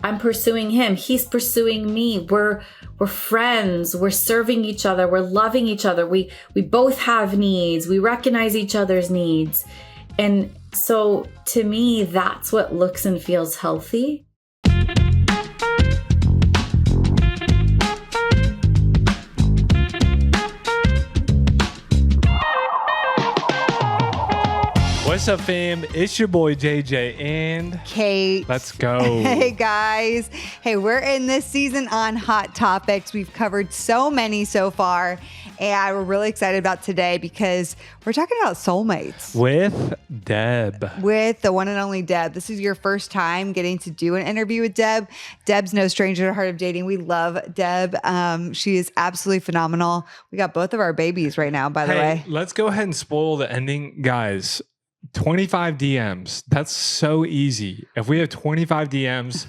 I'm pursuing him. He's pursuing me. We're friends. We're serving each other. We're loving each other. We both have needs. We recognize each other's needs. And so to me, that's what looks and feels healthy. What's up, fam? It's your boy JJ and Kait. Let's go. Hey, guys. Hey, we're in this season on Hot Topics. We've covered so many so far, and we're really excited about today because we're talking about soulmates. With Deb. With the one and only Deb. This is your first time getting to do an interview with Deb. Deb's no stranger to Heart of Dating. We love Deb. She is absolutely phenomenal. We got both of our babies right now, by the way. Let's go ahead and spoil the ending. Guys, 25 DMs. That's so easy. If we have 25 DMs,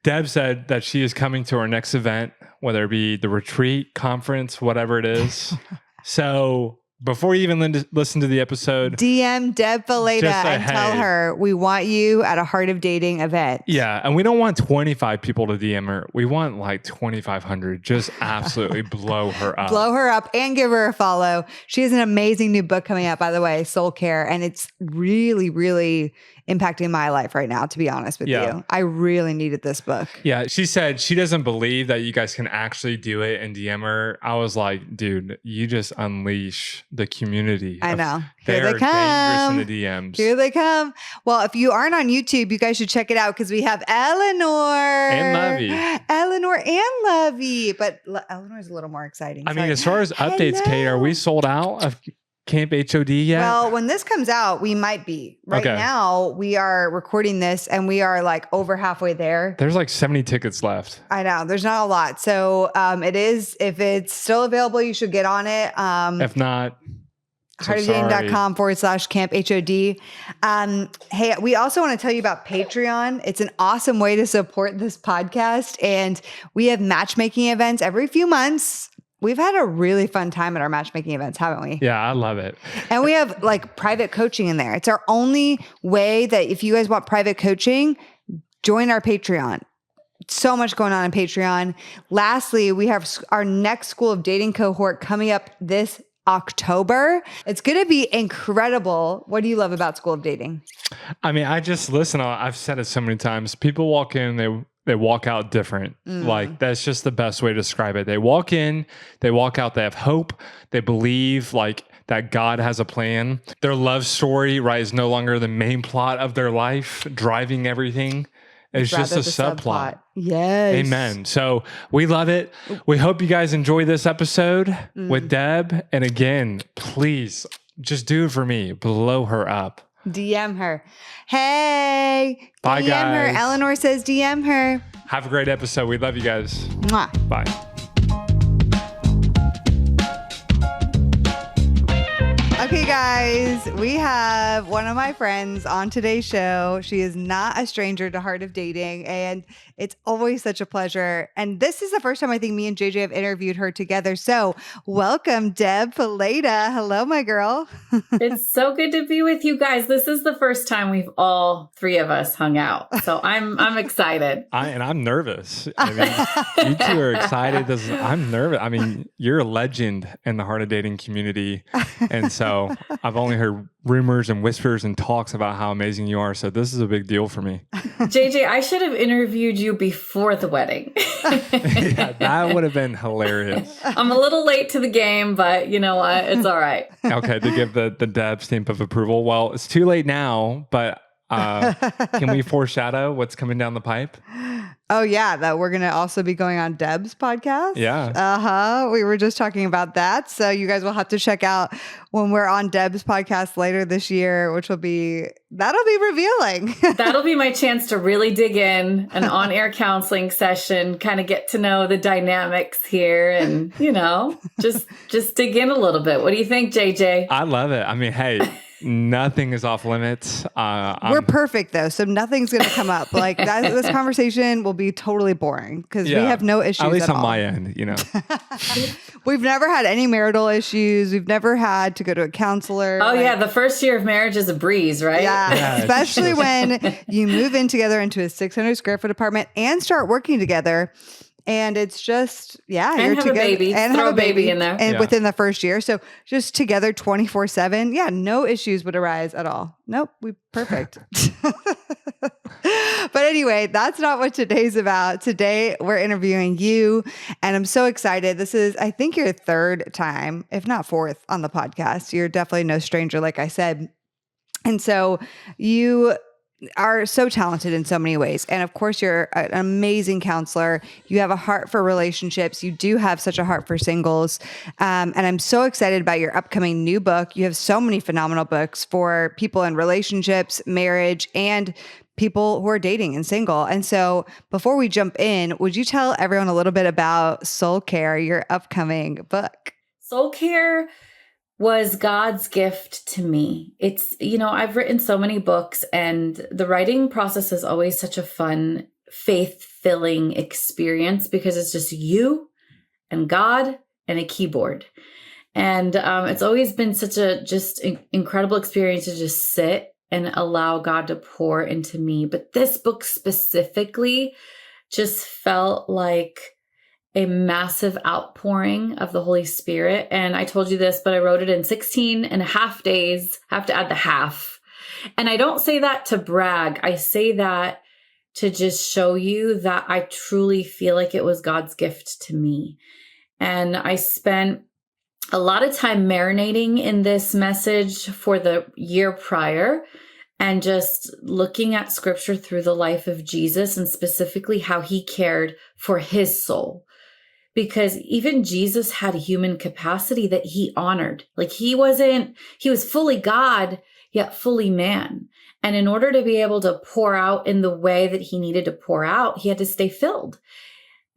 Deb said that she is coming to our next event, whether it be the retreat, conference, whatever it is. So before you even listen to the episode, DM Deb Fileta and tell her we want you at a Heart of Dating event. Yeah. And we don't want 25 people to DM her. We want like 2,500. Just absolutely blow her up. Blow her up and give her a follow. She has an amazing new book coming out, by the way, Soul Care. And it's really, really impacting my life right now, to be honest with you. I really needed this book. Yeah. She said she doesn't believe that you guys can actually do it and DM her. I was like, dude, you just unleash the community. I know. Here they come. Dangerous in the DMs. Here they come. Well, if you aren't on YouTube, you guys should check it out because we have Eleanor. And Lovey. Eleanor and Lovey. But Eleanor's a little more exciting. I mean, as far as updates, Kate, are we sold out of Camp HOD yet? Well, when this comes out, we might be. Right now, we are recording this and we are like over halfway there. There's like 70 tickets left. I know. There's not a lot. So it is, if it's still available, you should get on it. If not, heartofdating.com/Camp HOD. Hey, we also want to tell you about Patreon. It's an awesome way to support this podcast. And we have matchmaking events every few months. We've had a really fun time at our matchmaking events, haven't we? Yeah, I love it. And we have like private coaching in there. It's our only way that if you guys want private coaching, join our Patreon. So much going on Patreon. Lastly, we have our next School of Dating cohort coming up this October. It's going to be incredible. What do you love about School of Dating? I mean, I've said it so many times. People walk in, they walk out different. Like, that's just the best way to describe it. They walk in, they walk out, they have hope. They believe like that God has a plan. Their love story, right, is no longer the main plot of their life, driving everything. It's just a subplot. Yes. Amen. So we love it. We hope you guys enjoy this episode with Deb. And again, please just do it for me. Blow her up. DM her. Hey. Bye, DM guys. her. Eleanor says DM her. Have a great episode. We love you guys. Mwah. Bye. Okay, guys, we have one of my friends on today's show. She is not a stranger to Heart of Dating, and it's always such a pleasure. And this is the first time I think me and JJ have interviewed her together. So welcome, Deb Fileta. Hello, my girl. It's so good to be with you guys. This is the first time we've all three of us hung out. So I'm excited. I'm nervous. I mean, you two are excited. I'm nervous. I mean, you're a legend in the Heart of Dating community. And so I've only heard rumors and whispers and talks about how amazing you are. So this is a big deal for me. JJ, I should have interviewed you before the wedding. Yeah, that would have been hilarious. I'm a little late to the game, but you know what? It's all right. Okay, to give the Deb stamp of approval. Well, it's too late now, but can we foreshadow what's coming down the pipe? Oh, yeah, that we're going to also be going on Deb's podcast. Yeah. We were just talking about that. So you guys will have to check out when we're on Deb's podcast later this year, that'll be revealing. That'll be my chance to really dig in, an on-air counseling session, kind of get to know the dynamics here and, just dig in a little bit. What do you think, JJ? I love it. I mean, hey, Nothing is off limits. We're perfect though, so nothing's going to come up. Like this conversation will be totally boring because we have no issues. At least on all. my end, We've never had any marital issues. We've never had to go to a counselor. Oh yeah, the first year of marriage is a breeze, right? Yeah, especially when you move in together into a 600 square foot apartment and start working together. And it's just, and you're have together. A baby. And throw have a baby in there. And within the first year. So just together 24/7. Yeah, no issues would arise at all. Nope, perfect. But anyway, that's not what today's about. Today, we're interviewing you. And I'm so excited. This is, I think, your third time, if not fourth, on the podcast. You're definitely no stranger, like I said. And so you are so talented in so many ways. And of course, you're an amazing counselor. You have a heart for relationships. You do have such a heart for singles. And I'm so excited about your upcoming new book. You have so many phenomenal books for people in relationships, marriage, and people who are dating and single. And so before we jump in, would you tell everyone a little bit about Soul Care, your upcoming book? Soul Care was God's gift to me. It's, I've written so many books, and the writing process is always such a fun, faith-filling experience because it's just you and God and a keyboard. And it's always been such a just incredible experience to just sit and allow God to pour into me. But this book specifically just felt like a massive outpouring of the Holy Spirit. And I told you this, but I wrote it in 16 and a half days. I have to add the half. And I don't say that to brag. I say that to just show you that I truly feel like it was God's gift to me. And I spent a lot of time marinating in this message for the year prior and just looking at scripture through the life of Jesus and specifically how he cared for his soul. Because even Jesus had a human capacity that he honored. Like he was fully God, yet fully man. And in order to be able to pour out in the way that he needed to pour out, he had to stay filled.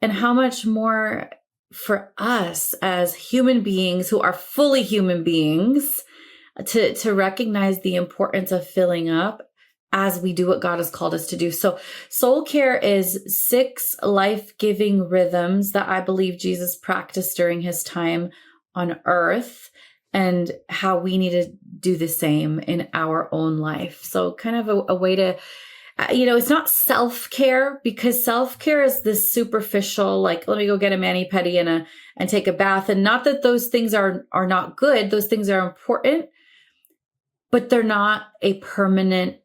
And how much more for us as human beings who are fully human beings to recognize the importance of filling up as we do what God has called us to do. So Soul Care is 6 life-giving rhythms that I believe Jesus practiced during his time on earth and how we need to do the same in our own life. So kind of a way to, it's not self-care because self-care is this superficial, like, let me go get a mani-pedi and take a bath. And not that those things are not good. Those things are important, but they're not a permanent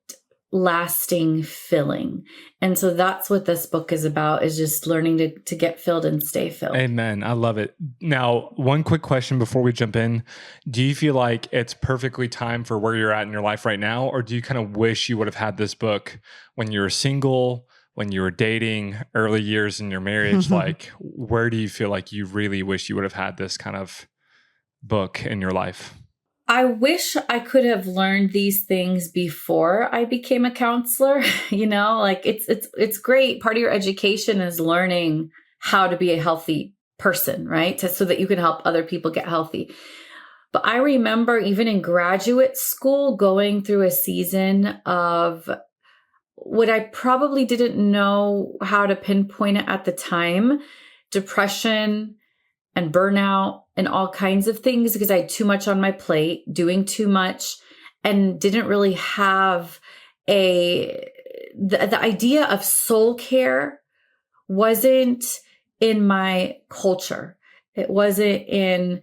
lasting filling. And so that's what this book is about, is just learning to get filled and stay filled. Amen. I love it. Now, one quick question before we jump in. Do you feel like it's perfectly timed for where you're at in your life right now? Or do you kind of wish you would have had this book when you were single, when you were dating, early years in your marriage? Like, where do you feel like you really wish you would have had this kind of book in your life? I wish I could have learned these things before I became a counselor. Like it's great. Part of your education is learning how to be a healthy person, right? So that you can help other people get healthy. But I remember even in graduate school going through a season of what I probably didn't know how to pinpoint it at the time, depression and burnout and all kinds of things, because I had too much on my plate, doing too much, and didn't really have the idea of soul care wasn't in my culture. It wasn't in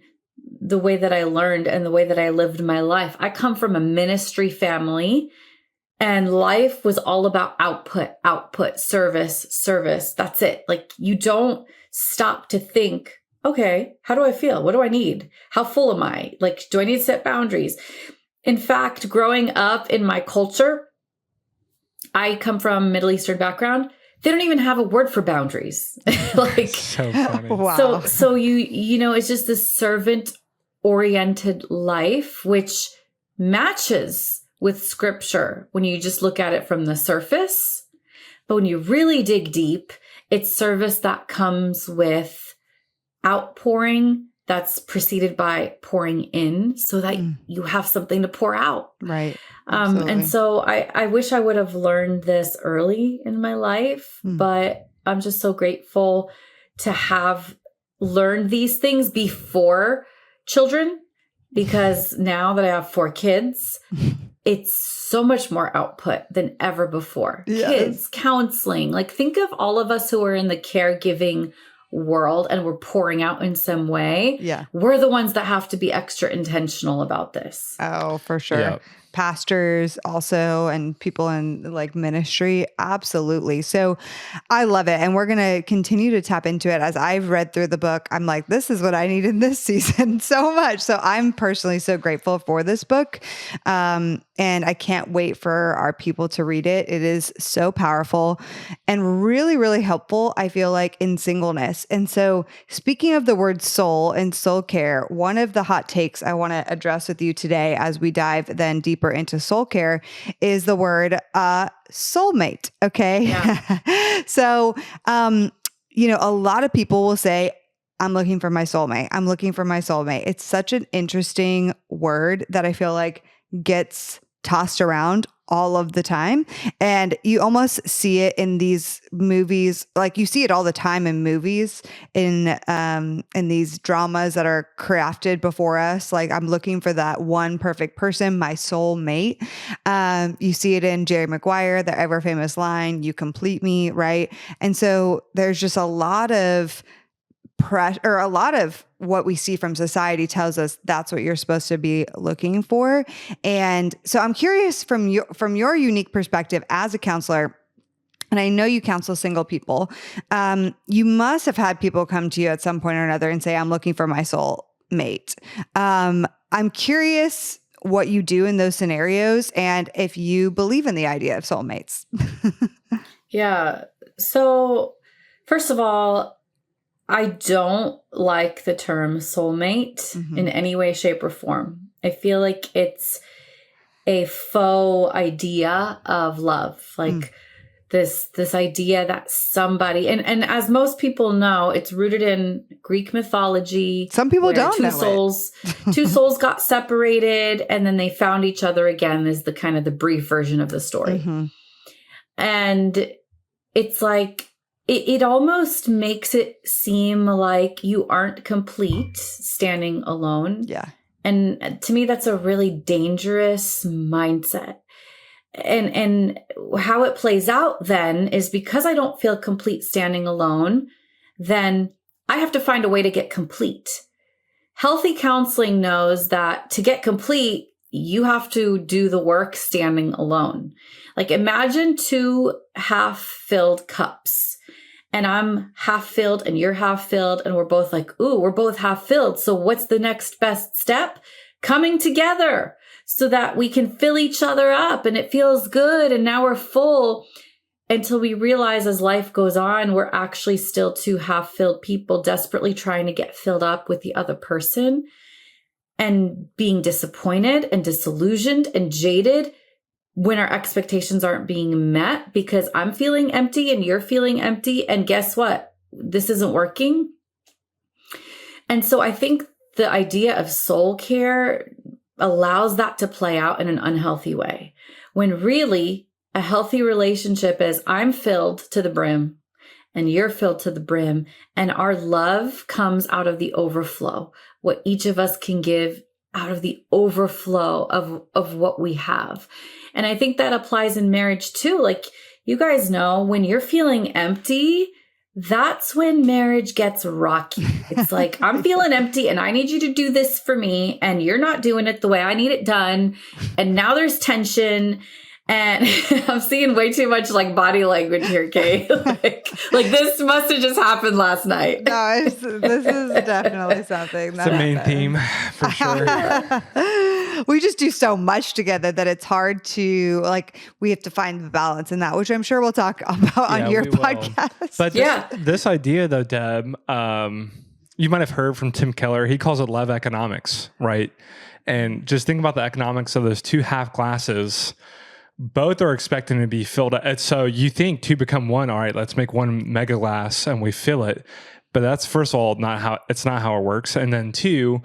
the way that I learned and the way that I lived my life. I come from a ministry family, and life was all about output, service. That's it. Like, you don't stop to think, okay, how do I feel? What do I need? How full am I? Like, do I need to set boundaries? In fact, growing up in my culture, I come from a Middle Eastern background. They don't even have a word for boundaries. Like, so funny. Wow. So you know, it's just this servant-oriented life, which matches with scripture when you just look at it from the surface. But when you really dig deep, it's service that comes with outpouring that's preceded by pouring in so that you have something to pour out. Right. And so I wish I would have learned this early in my life, but I'm just so grateful to have learned these things before children, because now that I have 4 kids, it's so much more output than ever before. Yes. Kids, counseling, like think of all of us who are in the caregiving world and we're pouring out in some way. Yeah. We're the ones that have to be extra intentional about this. Oh, for sure. Yeah. Pastors also, and people in like ministry. Absolutely. So I love it. And we're going to continue to tap into it. As I've read through the book, I'm like, this is what I need in this season so much. So I'm personally so grateful for this book. And I can't wait for our people to read it. It is so powerful and really, really helpful, I feel like, in singleness. And so speaking of the word soul and soul care, one of the hot takes I want to address with you today as we dive then deeper into soul care is the word soulmate. Okay. Yeah. So, a lot of people will say, I'm looking for my soulmate. I'm looking for my soulmate. It's such an interesting word that I feel like gets tossed around all of the time. And you almost see it in these movies, like you see it all the time in movies, in these dramas that are crafted before us. Like, I'm looking for that one perfect person, my soulmate. You see it in Jerry Maguire, the ever famous line, "You complete me," right? And so there's just a lot of pressure, or a lot of what we see from society tells us that's what you're supposed to be looking for. And so I'm curious from your unique perspective as a counselor, and I know you counsel single people, you must have had people come to you at some point or another and say, I'm looking for my soul mate. I'm curious what you do in those scenarios and if you believe in the idea of soulmates. Yeah. So first of all, I don't like the term soulmate in any way, shape, or form. I feel like it's a faux idea of love. Like this idea that somebody, and as most people know, it's rooted in Greek mythology. Some people don't know two souls got separated and then they found each other again, is the kind of the brief version of the story. And it's like, it almost makes it seem like you aren't complete standing alone. Yeah. And to me, that's a really dangerous mindset. And how it plays out then is, because I don't feel complete standing alone, then I have to find a way to get complete. Healthy counseling knows that to get complete, you have to do the work standing alone. Like, imagine 2 half-filled cups. And I'm half filled and you're half filled. And we're both like, ooh, we're both half filled. So what's the next best step? Coming together so that we can fill each other up and it feels good. And now we're full, until we realize as life goes on, we're actually still 2 half filled people desperately trying to get filled up with the other person, and being disappointed and disillusioned and jaded when our expectations aren't being met, because I'm feeling empty and you're feeling empty. And guess what? This isn't working. And so I think the idea of soul care allows that to play out in an unhealthy way, when really a healthy relationship is, I'm filled to the brim and you're filled to the brim, and our love comes out of the overflow, what each of us can give out of the overflow of what we have. And I think that applies in marriage too. Like, you guys know, when you're feeling empty, that's when marriage gets rocky. It's like, I'm feeling empty and I need you to do this for me, and you're not doing it the way I need it done. And now there's tension. And I'm seeing way too much like body language here, Kate. like this must have just happened last night. No, this is definitely something. It's a main theme for sure. We just do so much together that it's hard to, like, we have to find the balance in that, which I'm sure we'll talk about on your podcast. But this idea though, Deb, you might have heard from Tim Keller. He calls it love economics, right? And just think about the economics of those 2 half glasses. Both are expecting to be filled up. So you think 2 become 1. All right, let's make 1 mega glass and we fill it. But that's, first of all, not how it works. And then two,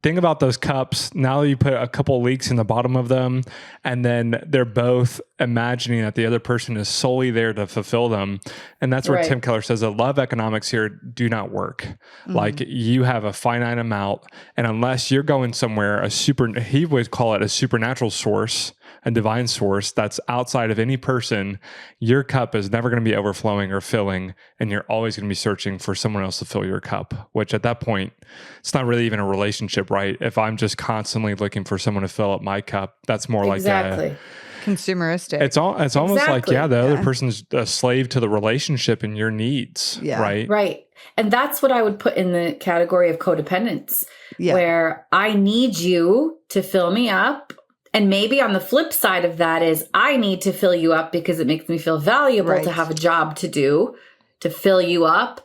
think about those cups. Now you put a couple of leaks in the bottom of them, and then they're both imagining that the other person is solely there to fulfill them. And that's where Tim Keller says that love economics here do not work. Like, you have a finite amount, and unless you're going somewhere, he would call it a supernatural source, a divine source that's outside of any person, your cup is never going to be overflowing or filling, and you're always going to be searching for someone else to fill your cup, which at that point, it's not really even a relationship, right? If I'm just constantly looking for someone to fill up my cup, that's more like consumeristic. It's almost like, the other person's a slave to the relationship and your needs, right? Right. And that's what I would put in the category of codependence, where I need you to fill me up. And maybe on the flip side of that is I need to fill you up because it makes me feel valuable to have a job to do, to fill you up.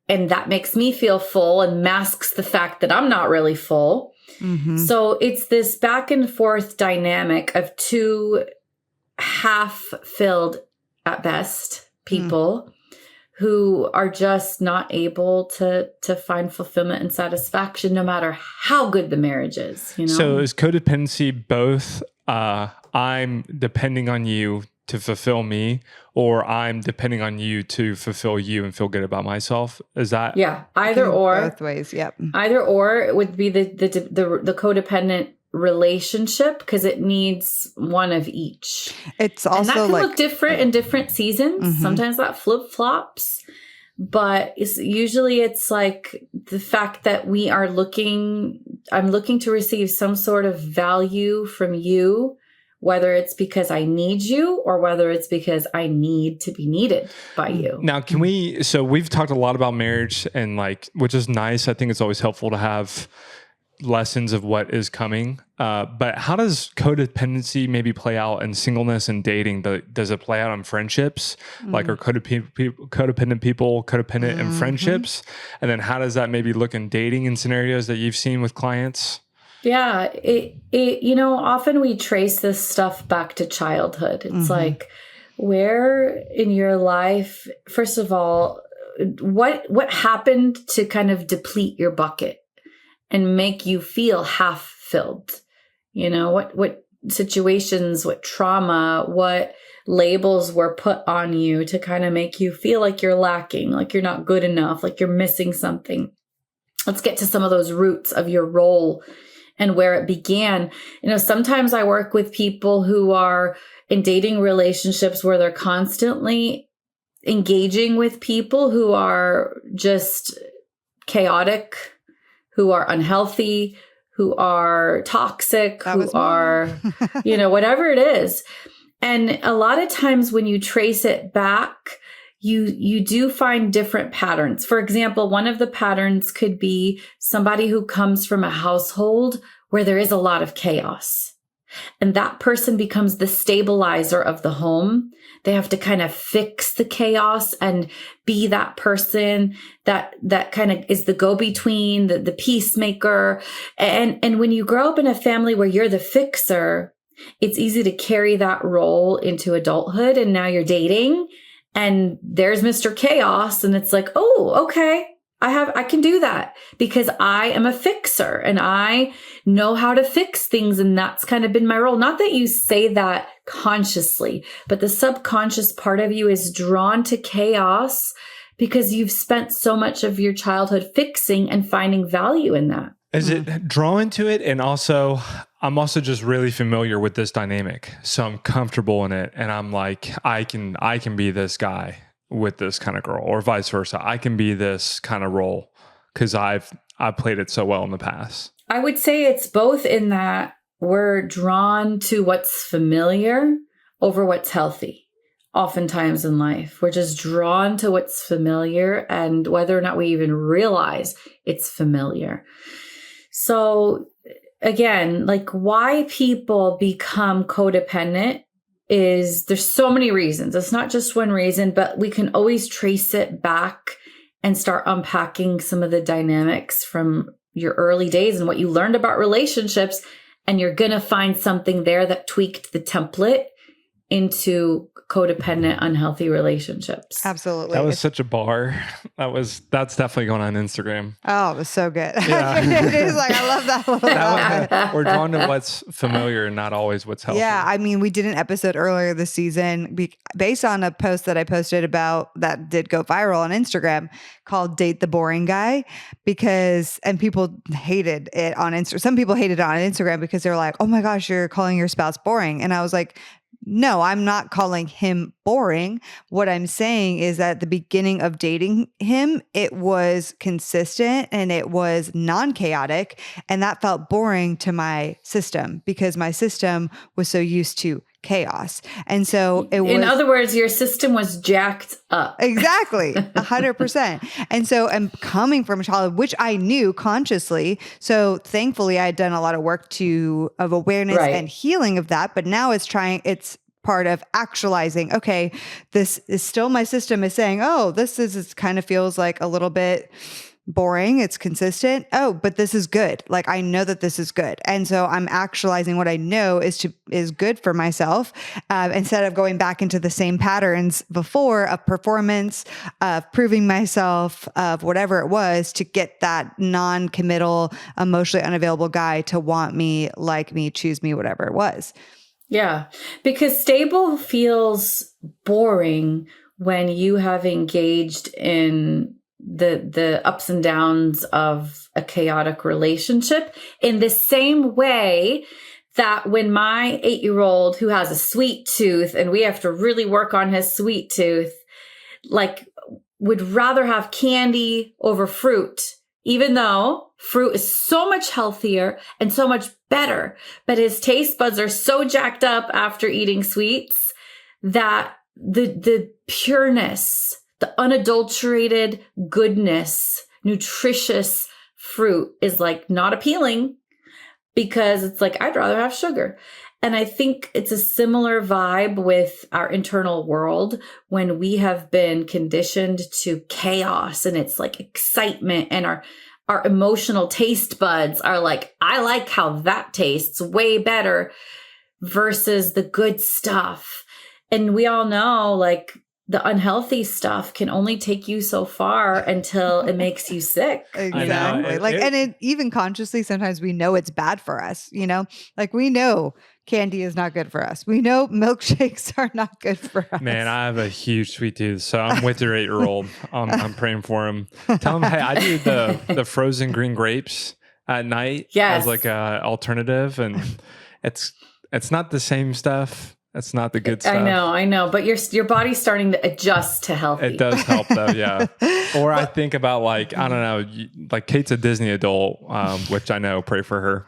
And that makes me feel full and masks the fact that I'm not really full. So it's this back and forth dynamic of two half-filled, at best, people who are just not able to find fulfillment and satisfaction no matter how good the marriage is. You know? So is codependency both I'm depending on you to fulfill me, or I'm depending on you to fulfill you and feel good about myself? Is that? Yeah, either or. Both ways, yep. Either or it would be the codependent relationship, because it needs one of each. It's also, and that can like, look different in different seasons. Sometimes that flip-flops, but it's like the fact that I'm looking to receive some sort of value from you, whether it's because I need you or whether it's because I need to be needed by you. Now, so we've talked a lot about marriage, and which is nice. I think it's always helpful to have lessons of what is coming. But how does codependency maybe play out in singleness and dating? Does it play out in friendships? Like, are codependent people codependent in friendships? And then how does that maybe look in dating in scenarios that you've seen with clients? Yeah, it often we trace this stuff back to childhood. It's like, where in your life, first of all, what happened to kind of deplete your bucket and make you feel half filled? You know, what situations, what trauma, what labels were put on you to kind of make you feel like you're lacking, like you're not good enough, like you're missing something. Let's get to some of those roots of your role and where it began. You know, sometimes I work with people who are in dating relationships where they're constantly engaging with people who are just chaotic, who are unhealthy, who are toxic, who are, whatever it is. And a lot of times when you trace it back, you do find different patterns. For example, one of the patterns could be somebody who comes from a household where there is a lot of chaos. And that person becomes the stabilizer of the home. They have to kind of fix the chaos and be that person that kind of is the go-between, the peacemaker. And when you grow up in a family where you're the fixer, it's easy to carry that role into adulthood. And now you're dating and there's Mr. Chaos. And it's like, oh, okay. I can do that because I am a fixer and I know how to fix things. And that's kind of been my role. Not that you say that consciously, but the subconscious part of you is drawn to chaos because you've spent so much of your childhood fixing and finding value in that. Is it drawn to it? And also, I'm also just really familiar with this dynamic. So I'm comfortable in it. And I'm like, I can be this guy with this kind of girl, or vice versa. I can be this kind of role because I've played it so well in the past. I would say it's both in that we're drawn to what's familiar over what's healthy. Oftentimes in life, we're just drawn to what's familiar and whether or not we even realize it's familiar. So again, like why people become codependent is there's so many reasons. It's not just one reason, but we can always trace it back and start unpacking some of the dynamics from your early days and what you learned about relationships. And you're going to find something there that tweaked the template into codependent, unhealthy relationships. Absolutely. That was such a bar. That's definitely going on Instagram. Oh, it was so good. Yeah. It is like, I love that little We're drawn to what's familiar and not always what's healthy. Yeah, I mean, we did an episode earlier this season based on a post that I posted about that did go viral on Instagram called Date the Boring Guy and people hated it on Instagram. Some people hated it on Instagram because they're like, oh my gosh, you're calling your spouse boring. And I was like, no, I'm not calling him boring. What I'm saying is that at the beginning of dating him, it was consistent and it was non-chaotic. And that felt boring to my system because my system was so used to chaos. And so it was. In other words, your system was jacked up. Exactly. 100%. And so I'm coming from a childhood, which I knew consciously. So thankfully I had done a lot of work of awareness and healing of that. But now it's part of actualizing, okay, this is still my system is saying, oh, this kind of feels like a little bit boring. It's consistent. Oh, but this is good. Like I know that this is good. And so I'm actualizing what I know is good for myself instead of going back into the same patterns before of performance, of proving myself, of whatever it was to get that non-committal, emotionally unavailable guy to want me, like me, choose me, whatever it was. Yeah, because stable feels boring when you have engaged in the ups and downs of a chaotic relationship in the same way that when my 8-year-old who has a sweet tooth and we have to really work on his sweet tooth, like would rather have candy over fruit, even though fruit is so much healthier and so much better, but his taste buds are so jacked up after eating sweets that the pureness, the unadulterated goodness, nutritious fruit is like not appealing because it's like, I'd rather have sugar. And I think it's a similar vibe with our internal world when we have been conditioned to chaos and it's like excitement and our emotional taste buds are like, I like how that tastes way better versus the good stuff. And we all know like the unhealthy stuff can only take you so far until it makes you sick. Exactly. And even consciously, sometimes we know it's bad for us, like we know candy is not good for us. We know milkshakes are not good for us. Man, I have a huge sweet tooth, so I'm with your 8-year-old. I'm praying for him. Tell him, hey, I do the frozen green grapes at night as like a alternative, and it's not the same stuff. That's not the good stuff. I know. But your body's starting to adjust to healthy. It does help though, yeah. Or I think about like, I don't know, like Kate's a Disney adult, which I know, pray for her.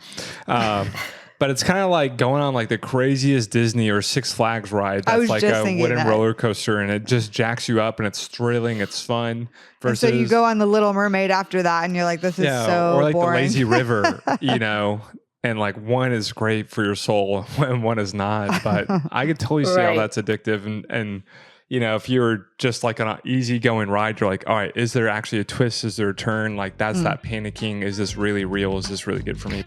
But it's kind of like going on like the craziest Disney or Six Flags ride. That's like a wooden roller coaster and it just jacks you up and it's thrilling. It's fun. Versus, and so you go on the Little Mermaid after that and you're like, this is so or like boring. the lazy river, and like one is great for your soul and one is not. But I could totally see how that's addictive. And if you're just like on an easygoing ride, you're like, all right, is there actually a twist? Is there a turn? Like that's that panicking. Is this really real? Is this really good for me?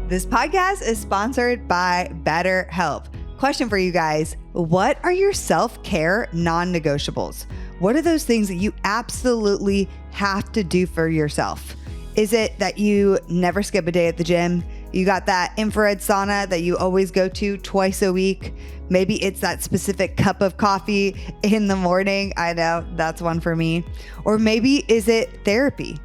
This podcast is sponsored by BetterHelp. Question for you guys. What are your self-care non-negotiables? What are those things that you absolutely have to do for yourself? Is it that you never skip a day at the gym? You got that infrared sauna that you always go to twice a week? Maybe it's that specific cup of coffee in the morning. I know that's one for me. Or maybe is it therapy?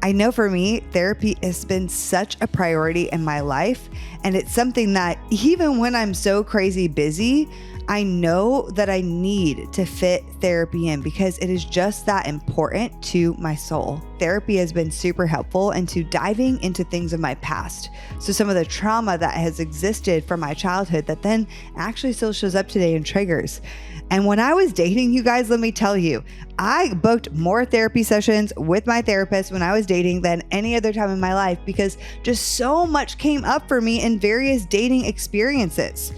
I know for me, therapy has been such a priority in my life. And it's something that even when I'm so crazy busy, I know that I need to fit therapy in because it is just that important to my soul. Therapy has been super helpful into diving into things of my past. So some of the trauma that has existed from my childhood that then actually still shows up today in triggers. And when I was dating, you guys, let me tell you, I booked more therapy sessions with my therapist when I was dating than any other time in my life because just so much came up for me in various dating experiences.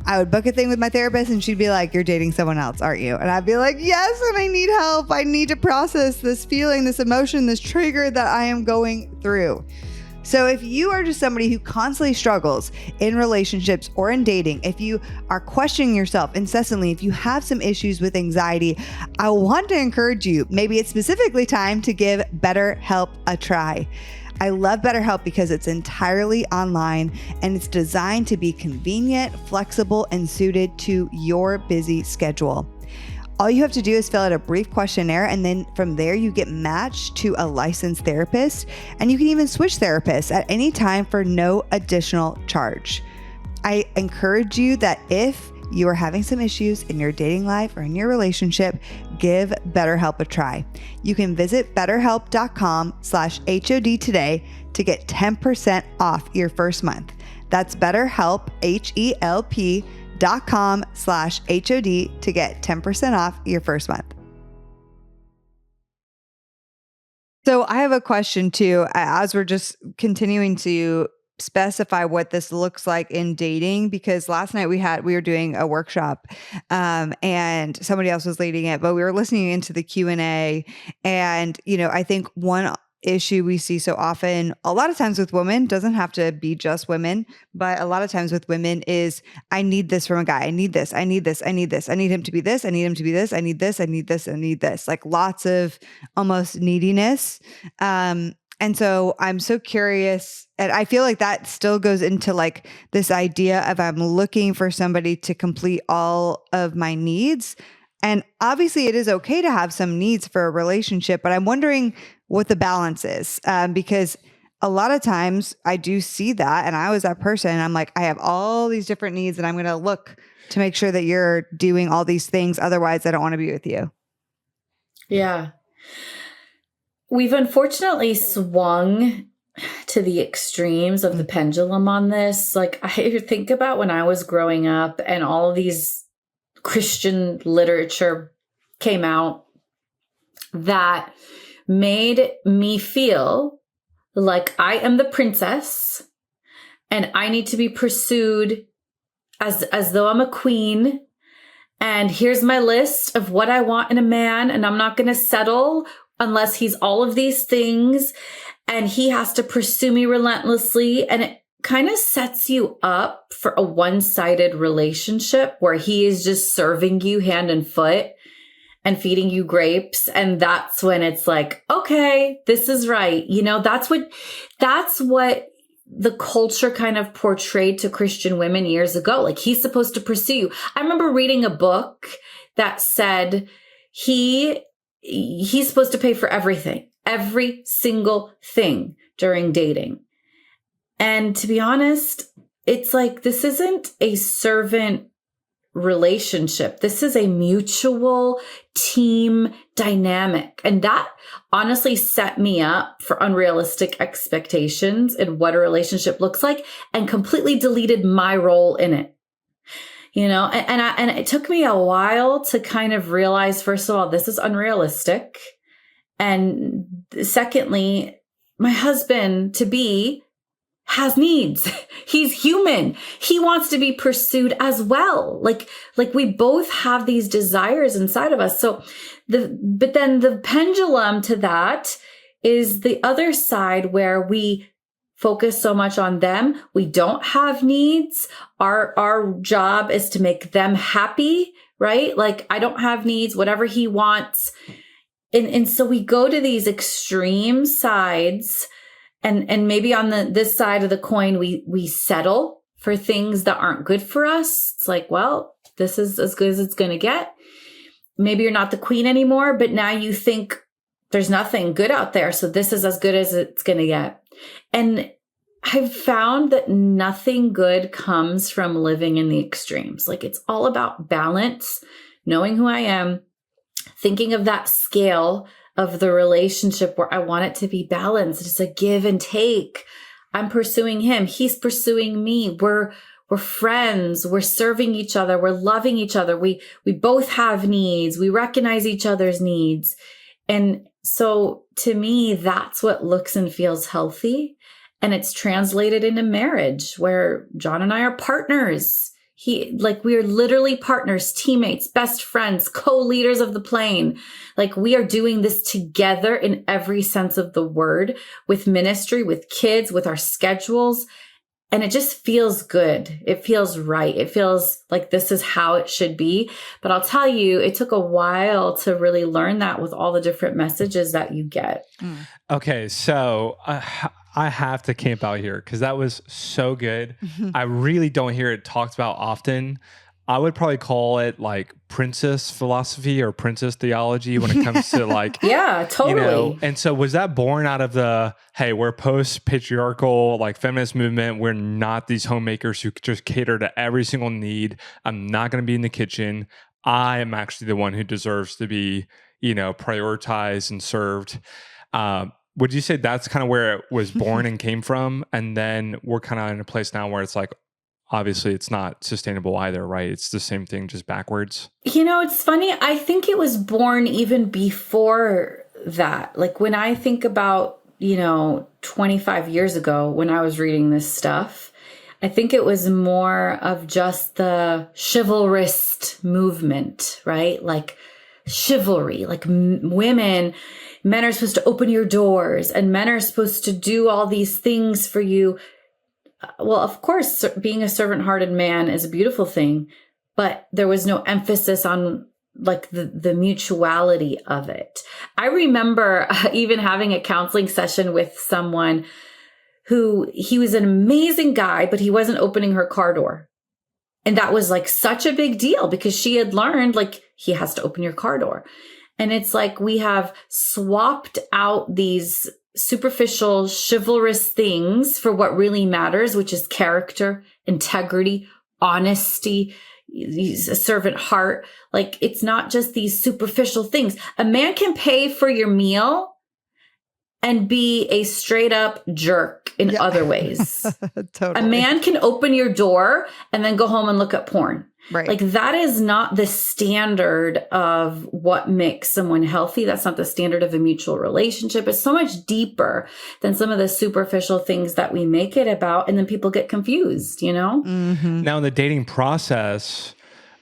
I would book a thing with my therapist and she'd be like, you're dating someone else, aren't you? And I'd be like, yes, and I need help. I need to process this feeling, this emotion, this trigger that I am going through. So if you are just somebody who constantly struggles in relationships or in dating, if you are questioning yourself incessantly, if you have some issues with anxiety, I want to encourage you, maybe it's specifically time to give BetterHelp a try. I love BetterHelp because it's entirely online and it's designed to be convenient, flexible, and suited to your busy schedule. All you have to do is fill out a brief questionnaire, and then from there you get matched to a licensed therapist, and you can even switch therapists at any time for no additional charge. I encourage you that if you are having some issues in your dating life or in your relationship, give BetterHelp a try. You can visit betterhelp.com/HOD today to get 10% off your first month. That's BetterHelp, HELP.com/HOD to get 10% off your first month. So I have a question too, as we're just continuing to specify what this looks like in dating, because last night we were doing a workshop and somebody else was leading it, but we were listening into the Q&A. And, I think one issue we see so often, a lot of times with women, doesn't have to be just women, but a lot of times with women is, I need this from a guy. I need this. I need this. I need this. I need him to be this. I need him to be this. I need this. I need this. I need this. Like lots of almost neediness. And so I'm so curious, and I feel like that still goes into like this idea of I'm looking for somebody to complete all of my needs. And obviously it is okay to have some needs for a relationship, but I'm wondering what the balance is. Because a lot of times I do see that, and I was that person, and I'm like, I have all these different needs and I'm going to look to make sure that you're doing all these things. Otherwise I don't want to be with you. Yeah. We've unfortunately swung to the extremes of the pendulum on this. Like I think about when I was growing up and all of these Christian literature came out that made me feel like I am the princess and I need to be pursued as though I'm a queen. And here's my list of what I want in a man, and I'm not going to settle unless he's all of these things, and he has to pursue me relentlessly. And it kind of sets you up for a one-sided relationship where he is just serving you hand and foot and feeding you grapes. And that's when it's like, okay, this is right. That's what the culture kind of portrayed to Christian women years ago. Like he's supposed to pursue you. I remember reading a book that said he's supposed to pay for everything, every single thing during dating. And to be honest, it's like, this isn't a servant relationship. This is a mutual team dynamic. And that honestly set me up for unrealistic expectations in what a relationship looks like and completely deleted my role in it. And it took me a while to kind of realize, first of all, this is unrealistic. And secondly, my husband to be has needs. He's human. He wants to be pursued as well. Like we both have these desires inside of us. But then the pendulum to that is the other side where we focus so much on them. We don't have needs. Our job is to make them happy, right? Like I don't have needs, whatever he wants. And so we go to these extreme sides. And maybe on this side of the coin, we settle for things that aren't good for us. It's like, well, this is as good as it's going to get. Maybe you're not the queen anymore, but now you think there's nothing good out there. So this is as good as it's going to get. And I've found that nothing good comes from living in the extremes. Like it's all about balance, knowing who I am, thinking of that scale of the relationship where I want it to be balanced. It's a give and take. I'm pursuing him. He's pursuing me. We're friends. We're serving each other. We're loving each other. We both have needs. We recognize each other's needs. And so to me, that's what looks and feels healthy. And it's translated into marriage where John and I are partners We are literally partners, teammates, best friends, co-leaders of the plane. Like, we are doing this together in every sense of the word, with ministry, with kids, with our schedules. And it just feels good. It feels right. It feels like this is how it should be. But I'll tell you, it took a while to really learn that with all the different messages that you get. Okay, so I have to camp out here because that was so good. I really don't hear it talked about often. I would probably call it like princess philosophy or princess theology when it comes to like, yeah, totally. And so was that born out of the, hey, we're post-patriarchal, like feminist movement. We're not these homemakers who just cater to every single need. I'm not going to be in the kitchen. I am actually the one who deserves to be, prioritized and served. Would you say that's kind of where it was born and came from? And then we're kind of in a place now where it's like, obviously it's not sustainable either, right? It's the same thing, just backwards. It's funny. I think it was born even before that. Like, when I think about, 25 years ago when I was reading this stuff, I think it was more of just the chivalrous movement, right? Like chivalry, like men are supposed to open your doors and men are supposed to do all these things for you. Well, of course, being a servant-hearted man is a beautiful thing, but there was no emphasis on like the mutuality of it. I remember even having a counseling session with someone who, he was an amazing guy, but he wasn't opening her car door. And that was like such a big deal because she had learned like he has to open your car door. And it's like we have swapped out these superficial, chivalrous things for what really matters, which is character, integrity, honesty, a servant heart. Like, it's not just these superficial things. A man can pay for your meal and be a straight up jerk in other ways. Totally. A man can open your door and then go home and look at porn. Right. Like, that is not the standard of what makes someone healthy. That's not the standard of a mutual relationship. It's so much deeper than some of the superficial things that we make it about. And then people get confused, Mm-hmm. Now in the dating process,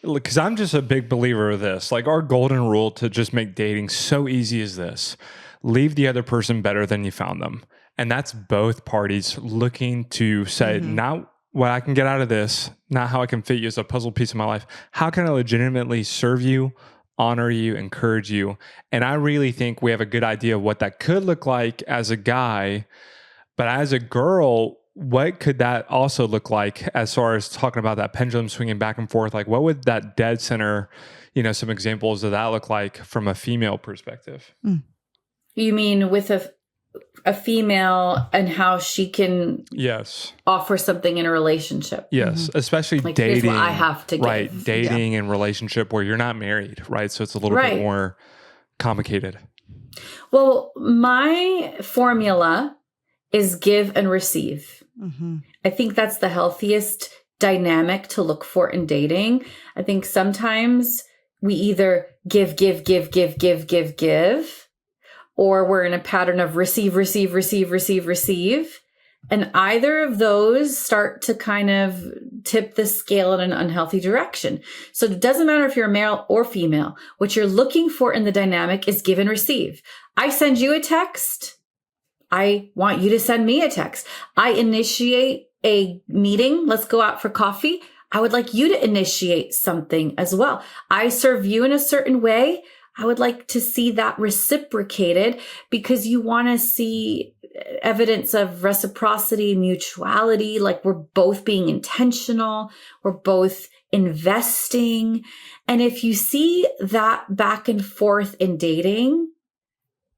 because I'm just a big believer of this, like our golden rule to just make dating so easy is this: leave the other person better than you found them. And that's both parties looking to say, not what I can get out of this, not how I can fit you as a puzzle piece of my life. How can I legitimately serve you, honor you, encourage you? And I really think we have a good idea of what that could look like as a guy. But as a girl, what could that also look like as far as talking about that pendulum swinging back and forth? Like, what would that dead center, some examples of that look like from a female perspective? You mean with a female and how she can offer something in a relationship? Yes, especially like, dating. Here's what I have to give. Right, dating and relationship where you're not married, right? So it's a little bit more complicated. Well, my formula is give and receive. I think that's the healthiest dynamic to look for in dating. I think sometimes we either give, or we're in a pattern of receive. And either of those start to kind of tip the scale in an unhealthy direction. So it doesn't matter if you're a male or female. What you're looking for in the dynamic is give and receive. I send you a text. I want you to send me a text. I initiate a meeting. Let's go out for coffee. I would like you to initiate something as well. I serve you in a certain way. I would like to see that reciprocated because you want to see evidence of reciprocity, mutuality, like we're both being intentional, we're both investing. And if you see that back and forth in dating,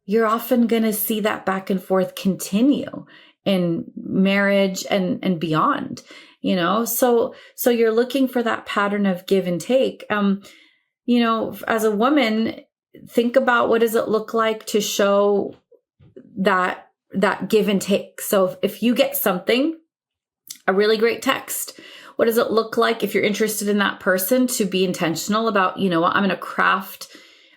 you're often going to see that back and forth continue in marriage and beyond, so you're looking for that pattern of give and take. As a woman, think about what does it look like to show that give and take. So if you get something, a really great text, what does it look like if you're interested in that person to be intentional about, I'm going to craft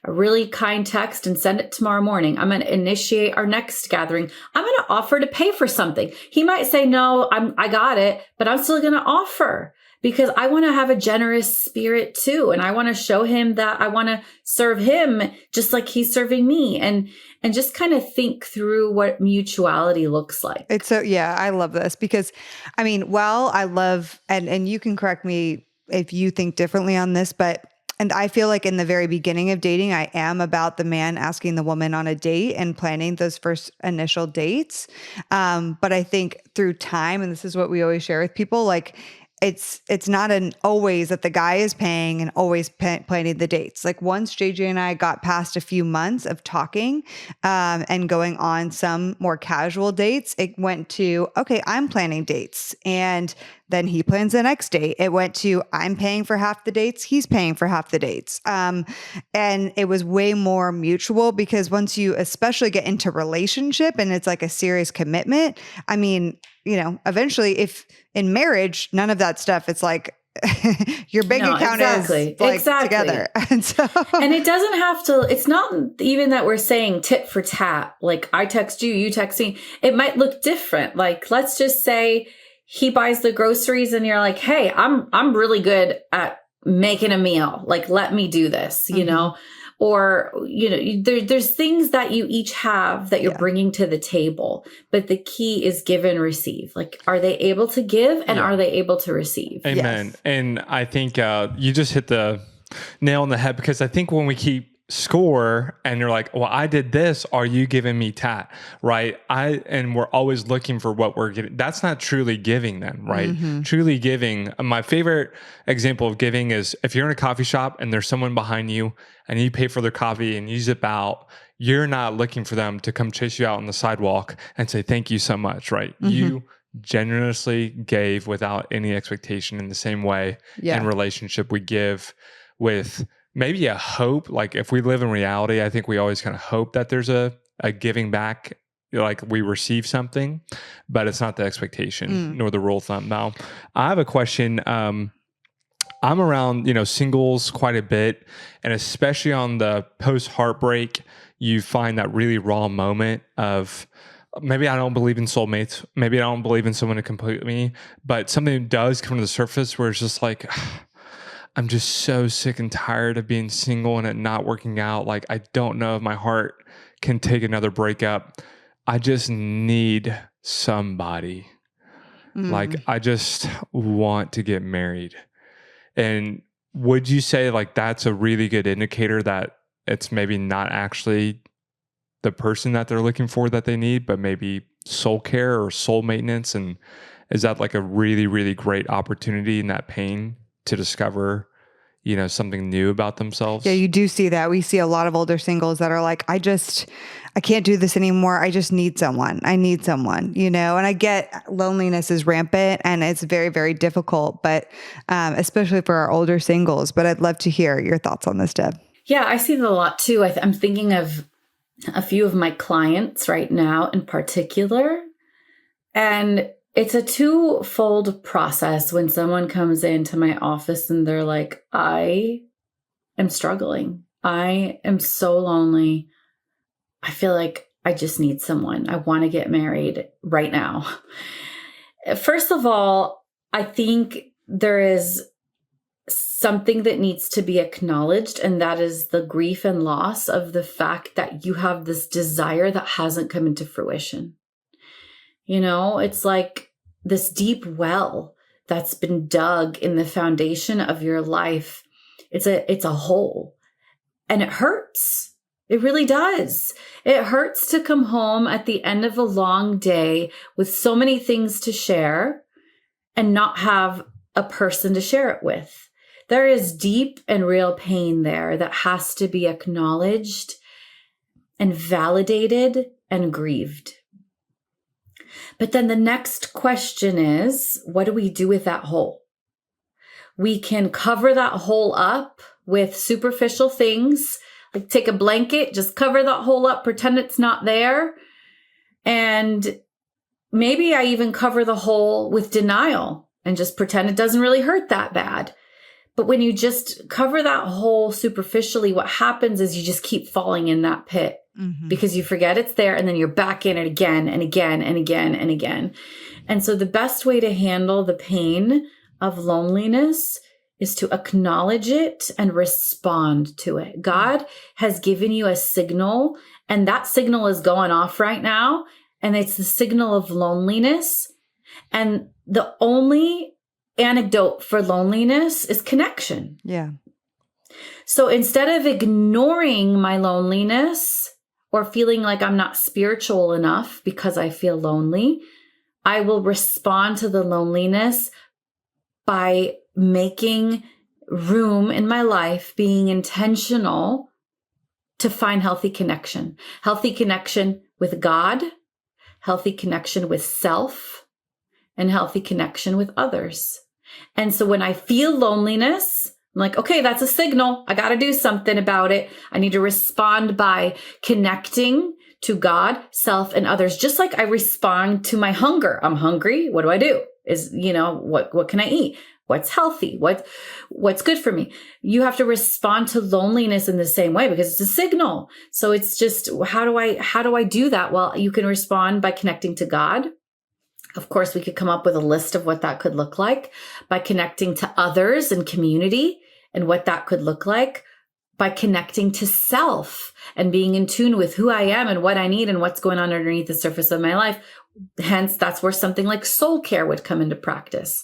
a really kind text and send it tomorrow morning. I'm going to initiate our next gathering. I'm going to offer to pay for something. He might say, no, I got it, but I'm still going to offer because I want to have a generous spirit too. And I want to show him that I want to serve him just like he's serving me, and just kind of think through what mutuality looks like. It's so, yeah, I love this because I mean, I love, and you can correct me if you think differently on this, and I feel like in the very beginning of dating, I am about the man asking the woman on a date and planning those first initial dates. But I think through time, and this is what we always share with people, like it's not an always that the guy is paying and always planning the dates. Like once JJ and I got past a few months of talking and going on some more casual dates, it went to, okay, I'm planning dates. And then he plans the next date. It went to, I'm paying for half the dates. He's paying for half the dates. And it was way more mutual because once you especially get into relationship and it's like a serious commitment, I mean, you know, eventually if in marriage, none of that stuff, it's like your bank account is like together. And it doesn't have to, it's not even that we're saying tit for tat. Like I text you, you text me. It might look different. Like, let's just say he buys the groceries and you're like, hey, I'm really good at making a meal. Like, let me do this, you know? Or, you know, there's things that you each have that you're bringing to the table, but the key is give and receive. Like, are they able to give and are they able to receive? Amen. Yes. And I think you just hit the nail on the head because I think when we keep score and you're like, well, I did this, are you giving me tat? Right. And we're always looking for what we're getting. That's not truly giving then, right? Truly giving. My favorite example of giving is if you're in a coffee shop and there's someone behind you and you pay for their coffee and you zip out, you're not looking for them to come chase you out on the sidewalk and say, thank you so much, right? You generously gave without any expectation in the same way in relationship we give with maybe a hope. Like if we live in reality, I think we always kind of hope that there's a giving back, like we receive something, but it's not the expectation nor the rule of thumb. Now, I have a question. I'm around, singles quite a bit, and especially on the post-heartbreak, you find that really raw moment of maybe I don't believe in soulmates, maybe I don't believe in someone to complete me, but something does come to the surface where it's just like, I'm just so sick and tired of being single and it not working out. Like, I don't know if my heart can take another breakup. I just need somebody. Like, I just want to get married. And would you say like that's a really good indicator that it's maybe not actually the person that they're looking for that they need, but maybe soul care or soul maintenance? And is that like a really, really great opportunity in that pain to discover, something new about themselves? Yeah, you do see that. We see a lot of older singles that are like, I can't do this anymore. I just need someone. I need someone, and I get loneliness is rampant and it's very, very difficult, but especially for our older singles. But I'd love to hear your thoughts on this, Deb. Yeah, I see that a lot too. I'm thinking of a few of my clients right now in particular, and it's a twofold process when someone comes into my office and they're like, I am struggling. I am so lonely. I feel like I just need someone. I want to get married right now. First of all, I think there is something that needs to be acknowledged, and that is the grief and loss of the fact that you have this desire that hasn't come into fruition. It's like this deep well that's been dug in the foundation of your life. It's a hole, and it hurts. It really does. It hurts to come home at the end of a long day with so many things to share and not have a person to share it with. There is deep and real pain there that has to be acknowledged and validated and grieved. But then the next question is, what do we do with that hole? We can cover that hole up with superficial things, like take a blanket, just cover that hole up, pretend it's not there. And maybe I even cover the hole with denial and just pretend it doesn't really hurt that bad. But when you just cover that hole superficially, what happens is you just keep falling in that pit because you forget it's there, and then you're back in it again and again and again and again. And so the best way to handle the pain of loneliness is to acknowledge it and respond to it. God has given you a signal, and that signal is going off right now. And it's the signal of loneliness. And the only antidote for loneliness is connection. Yeah. So instead of ignoring my loneliness or feeling like I'm not spiritual enough because I feel lonely, I will respond to the loneliness by making room in my life, being intentional to find healthy connection with God, healthy connection with self, and healthy connection with others. And so when I feel loneliness, I'm like, okay, that's a signal. I got to do something about it. I need to respond by connecting to God, self, and others. Just like I respond to my hunger. I'm hungry. What do? What can I eat? What's healthy? What's good for me? You have to respond to loneliness in the same way because it's a signal. So it's just, how do I do that? Well, you can respond by connecting to God. Of course, we could come up with a list of what that could look like by connecting to others and community and what that could look like, by connecting to self and being in tune with who I am and what I need and what's going on underneath the surface of my life. Hence, that's where something like soul care would come into practice.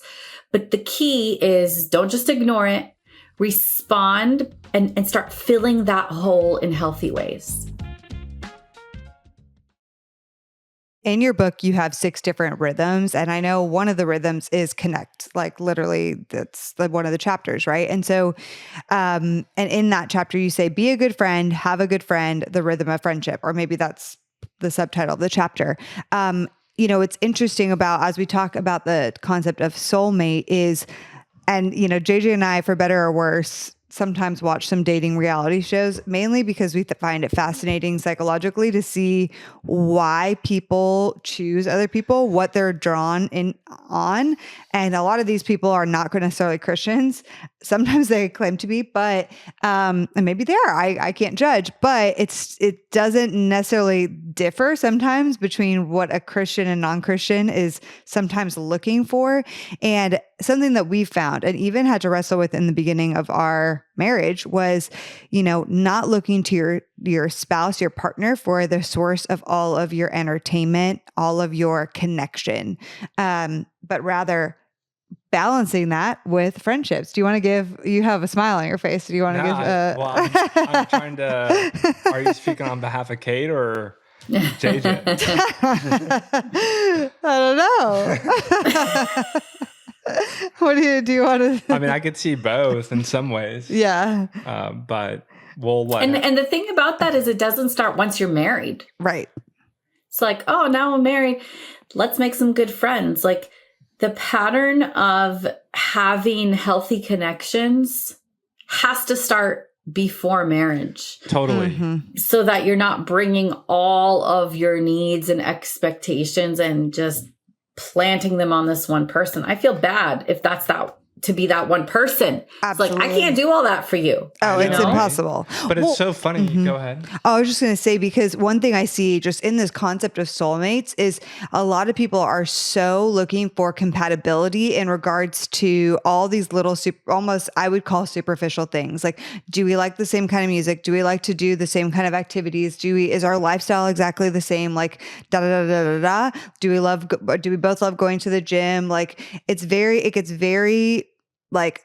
But the key is don't just ignore it, respond and start filling that hole in healthy ways. In your book, you have 6 different rhythms. And I know one of the rhythms is connect, like literally that's one of the chapters, right? And so, and in that chapter, you say, be a good friend, have a good friend, the rhythm of friendship, or maybe that's the subtitle of the chapter. It's interesting about, as we talk about the concept of soulmate is, and, JJ and I, for better or worse, sometimes watch some dating reality shows, mainly because we find it fascinating psychologically to see why people choose other people, what they're drawn in on. And a lot of these people are not necessarily Christians. Sometimes they claim to be, but, and maybe they are, I can't judge, but it doesn't necessarily differ sometimes between what a Christian and non-Christian is sometimes looking for. And something that we found and even had to wrestle with in the beginning of our marriage was, not looking to your spouse, your partner for the source of all of your entertainment, all of your connection, but rather balancing that with friendships. Do you want to you have a smile on your face. Do you want to give? I'm trying to, are you speaking on behalf of Kate or JJ? I don't know. What do you want to? I mean, I could see both in some ways. Yeah. But we'll let and the thing about that is it doesn't start once you're married. Right. It's like, oh, now I'm married. Let's make some good friends. Like the pattern of having healthy connections has to start before marriage. Totally. Mm-hmm. So that you're not bringing all of your needs and expectations and just planting them on this one person. I feel bad if that's to be that one person. Absolutely. It's like, I can't do all that for you. Oh, it's impossible. But it's so funny. Mm-hmm. Go ahead. I was just going to say, because one thing I see just in this concept of soulmates is a lot of people are so looking for compatibility in regards to all these little, almost I would call superficial things. Like, do we like the same kind of music? Do we like to do the same kind of activities? Is our lifestyle exactly the same? Like, da da da da da da. Do we both love going to the gym? Like, it gets very like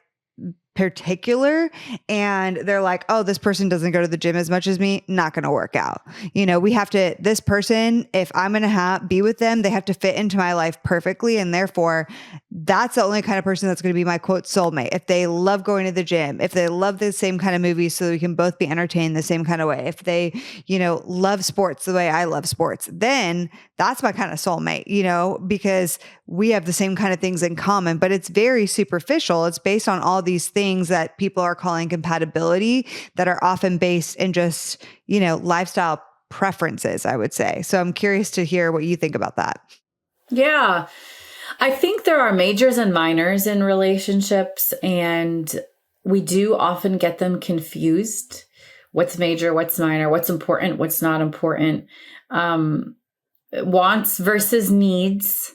particular, and they're like, oh, this person doesn't go to the gym as much as me, not going to work out. This person, if I'm going to be with them, they have to fit into my life perfectly. And therefore that's the only kind of person that's going to be my quote soulmate. If they love going to the gym, if they love the same kind of movies so that we can both be entertained the same kind of way, if they, love sports the way I love sports, then that's my kind of soulmate, because we have the same kind of things in common, but it's very superficial. It's based on all these things that people are calling compatibility that are often based in just, lifestyle preferences, I would say. So I'm curious to hear what you think about that. Yeah. I think there are majors and minors in relationships, and we do often get them confused. What's major, what's minor, what's important, what's not important. Wants versus needs.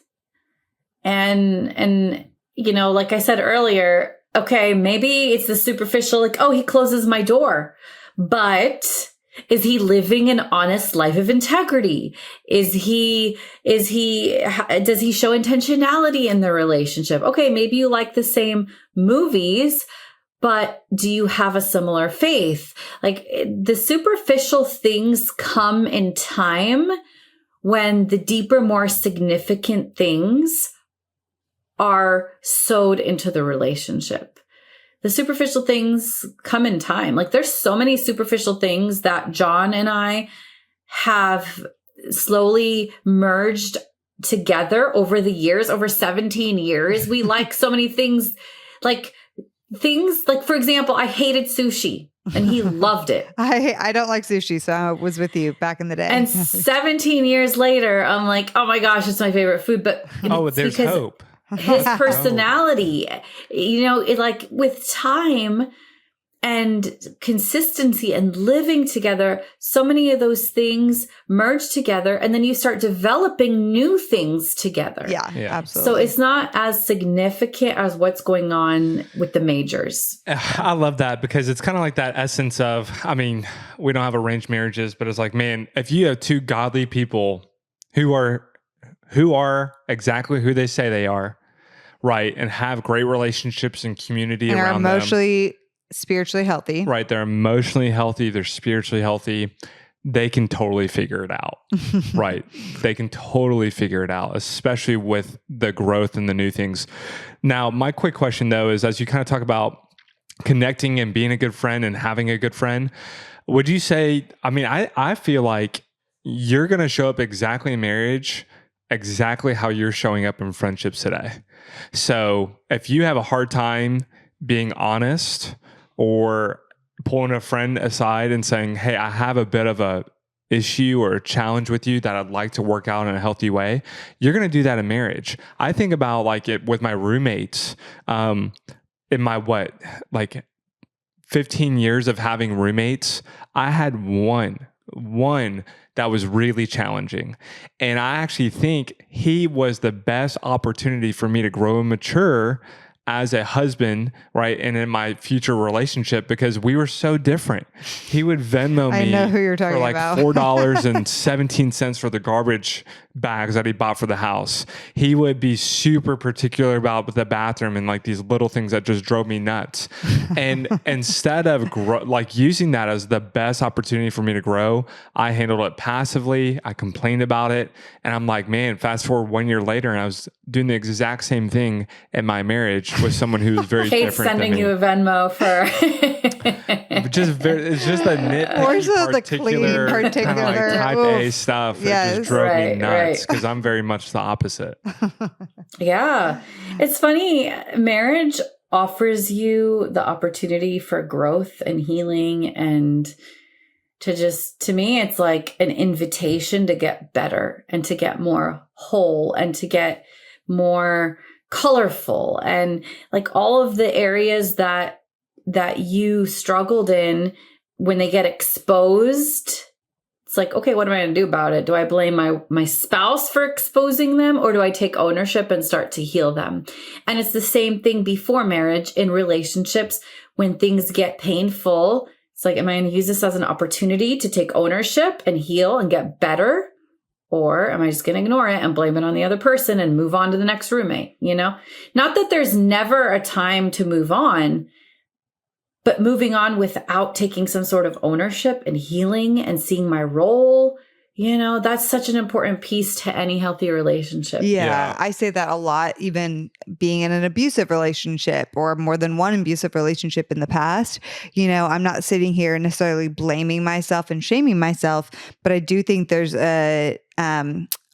And like I said earlier, okay, maybe it's the superficial, like, oh, he closes my door, but is he living an honest life of integrity? Does he show intentionality in the relationship? Okay, maybe you like the same movies, but do you have a similar faith? Like, the superficial things come in time when the deeper, more significant things are sewed into the relationship. The superficial things come in time. Like, there's so many superficial things that John and I have slowly merged together over the years, over 17 years. We like so many things, like, for example, I hated sushi and he loved it. I don't like sushi, so I was with you back in the day. And 17 years later, I'm like, oh my gosh, it's my favorite food. But there's hope. His personality, like, with time and consistency and living together, so many of those things merge together, and then you start developing new things together. Yeah, absolutely. So it's not as significant as what's going on with the majors. I love that, because it's kind of like that essence of, I mean, we don't have arranged marriages, but it's like, man, if you have two godly people who are exactly who they say they are, right, and have great relationships and community and around are emotionally, spiritually healthy. Right, they're emotionally healthy, they're spiritually healthy. They can totally figure it out. Right, they can totally figure it out, especially with the growth and the new things. Now, my quick question though is, as you kind of talk about connecting and being a good friend and having a good friend, would you say, I mean, I feel like you're going to show up exactly in marriage exactly how you're showing up in friendships today. So if you have a hard time being honest or pulling a friend aside and saying, hey, I have a bit of a issue or a challenge with you that I'd like to work out in a healthy way, you're going to do that in marriage. I think about like it with my roommates, in my 15 years of having roommates, I had one that was really challenging. And I actually think he was the best opportunity for me to grow and mature as a husband, right? And in my future relationship, because we were so different. He would Venmo me I know who you're talking for like about. $4.17 for the garbage bags that he bought for the house. He would be super particular about the bathroom and like these little things that just drove me nuts. And instead of using that as the best opportunity for me to grow, I handled it passively. I complained about it. And I'm like, man, fast forward 1 year later, and I was doing the exact same thing in my marriage with someone who was very Hate different sending than me. you a Venmo for It's just a nitpicky, particular kind of like type A stuff that just drove me nuts, because I'm very much the opposite. Yeah. It's funny. Marriage offers you the opportunity for growth and healing, and to me, it's like an invitation to get better and to get more whole and to get more colorful, and like all of the areas that you struggled in, when they get exposed, it's like, okay, what am I going to do about it? Do I blame my spouse for exposing them, or do I take ownership and start to heal them? And it's the same thing before marriage in relationships. When things get painful, it's like, am I going to use this as an opportunity to take ownership and heal and get better? Or am I just going to ignore it and blame it on the other person and move on to the next roommate? Not that there's never a time to move on, but moving on without taking some sort of ownership and healing and seeing my role, that's such an important piece to any healthy relationship. Yeah, I say that a lot, even being in an abusive relationship or more than one abusive relationship in the past. I'm not sitting here necessarily blaming myself and shaming myself, but I do think there's a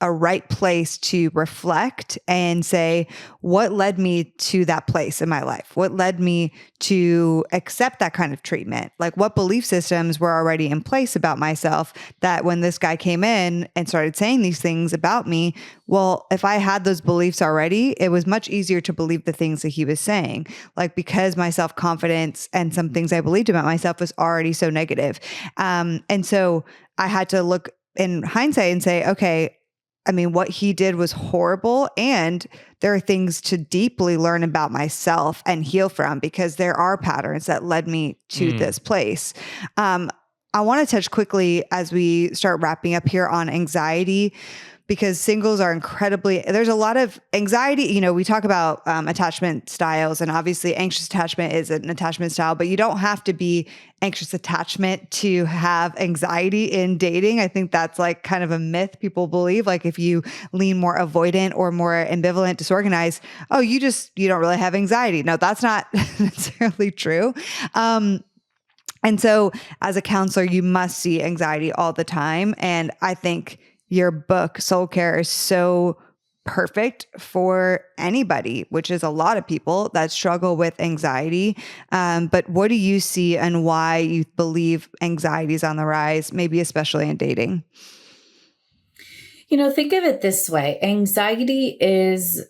right place to reflect and say, what led me to that place in my life? What led me to accept that kind of treatment? Like, what belief systems were already in place about myself that when this guy came in and started saying these things about me, well, if I had those beliefs already, it was much easier to believe the things that he was saying. Like, because my self-confidence and some things I believed about myself was already so negative. And so I had to look in hindsight and say, okay, what he did was horrible. And there are things to deeply learn about myself and heal from, because there are patterns that led me to this place. I want to touch quickly as we start wrapping up here on anxiety, because singles are there's a lot of anxiety. We talk about attachment styles, and obviously anxious attachment is an attachment style, but you don't have to be anxious attachment to have anxiety in dating. I think that's like kind of a myth people believe. Like if you lean more avoidant or more ambivalent, disorganized, you don't really have anxiety. No, that's not necessarily true. And so as a counselor, you must see anxiety all the time. And I think your book, Soul Care, is so perfect for anybody, which is a lot of people that struggle with anxiety. But what do you see and why you believe anxiety is on the rise, maybe especially in dating? Think of it this way. Anxiety is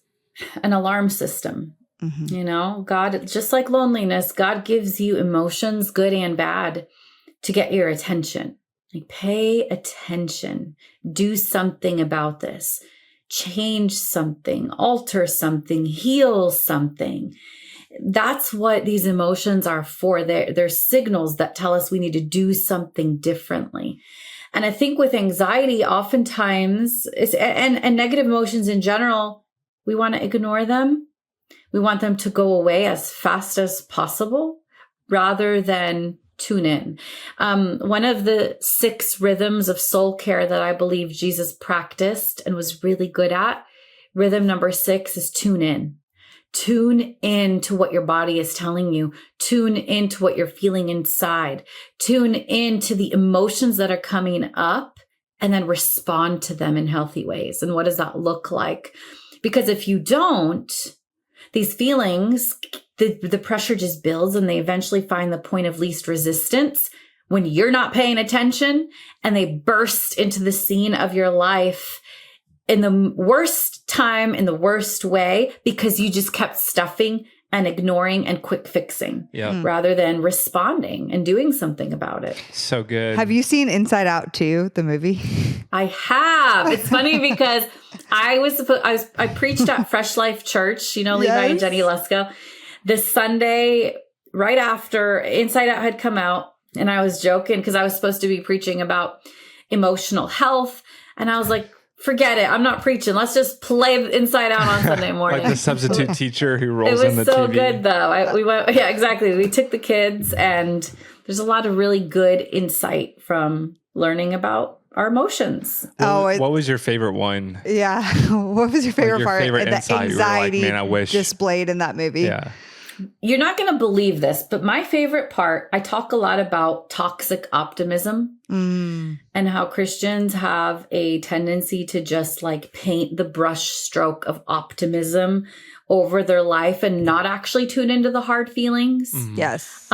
an alarm system. God, just like loneliness, God gives you emotions, good and bad, to get your attention. Like, pay attention, do something about this, change something, alter something, heal something. That's what these emotions are for. They're signals that tell us we need to do something differently. And I think with anxiety, oftentimes, and negative emotions in general, we want to ignore them. We want them to go away as fast as possible rather than tune in. One of the 6 rhythms of soul care that I believe Jesus practiced and was really good at, rhythm number 6 is tune in. Tune in to what your body is telling you. Tune into what you're feeling inside. Tune in to the emotions that are coming up, and then respond to them in healthy ways. And what does that look like? Because if you don't, these feelings, the pressure just builds, and they eventually find the point of least resistance when you're not paying attention, and they burst into the scene of your life in the worst time, in the worst way, because you just kept stuffing and ignoring and quick fixing rather than responding and doing something about it. So good. Have you seen Inside Out 2, the movie? I have. It's funny because I preached at Fresh Life Church, Levi and Jenny Lesko, this Sunday right after Inside Out had come out. And I was joking because I was supposed to be preaching about emotional health. And I was like, forget it. I'm not preaching. Let's just play Inside Out on Sunday morning. Like the substitute teacher who rolls in the TV. It was so good, though. We went, exactly. We took the kids, and there's a lot of really good insight from learning about our emotions. What was your favorite one? Yeah. What was your favorite part? Favorite the insight? anxiety you were like, man, I wish. displayed in that movie. Yeah. You're not going to believe this, but my favorite part, I talk a lot about toxic optimism and how Christians have a tendency to just like paint the brush stroke of optimism over their life and not actually tune into the hard feelings. Yes.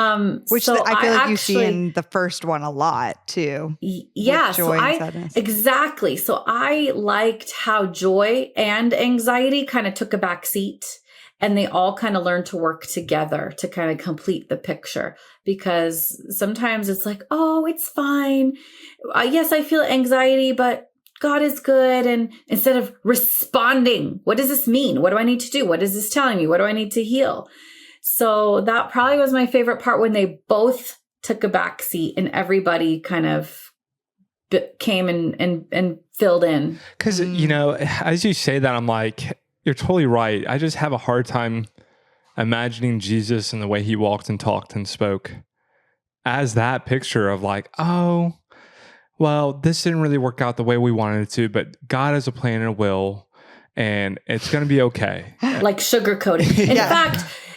Which so I feel like you see in the first one a lot too. Yeah. Exactly. So I liked how joy and anxiety kind of took a back seat. And they all kind of learn to work together to kind of complete the picture, because sometimes it's like, oh, it's fine. Yes, I feel anxiety, but God is good. And instead of responding, what does this mean? What do I need to do? What is this telling me? What do I need to heal? So that probably was my favorite part, when they both took a back seat and everybody kind of came and filled in. Because, as you say that, I'm like, you're totally right. I just have a hard time imagining Jesus and the way he walked and talked and spoke as that picture of like, oh, well, this didn't really work out the way we wanted it to, but God has a plan and a will, and it's going to be okay. Like sugarcoating.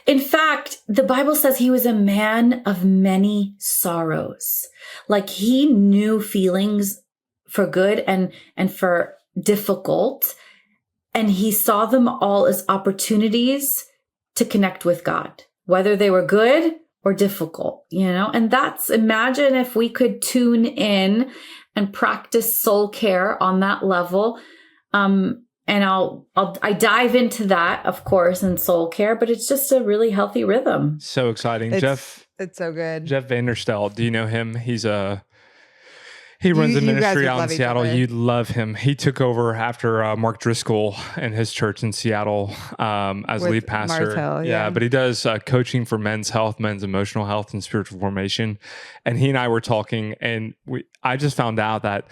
In fact, the Bible says he was a man of many sorrows. Like he knew feelings for good and for difficult. And he saw them all as opportunities to connect with God, whether they were good or difficult, and imagine if we could tune in and practice soul care on that level. And I dive into that, of course, in soul care, but it's just a really healthy rhythm. So exciting. It's so good. Jeff Vanderstelt. Do you know him? He's He runs a you guys ministry would out in love each Seattle. other. You'd love him. He took over after Mark Driscoll and his church in Seattle as With lead pastor. Mars Hill, yeah. But he does coaching for men's health, men's emotional health, and spiritual formation. And he and I were talking, and I just found out that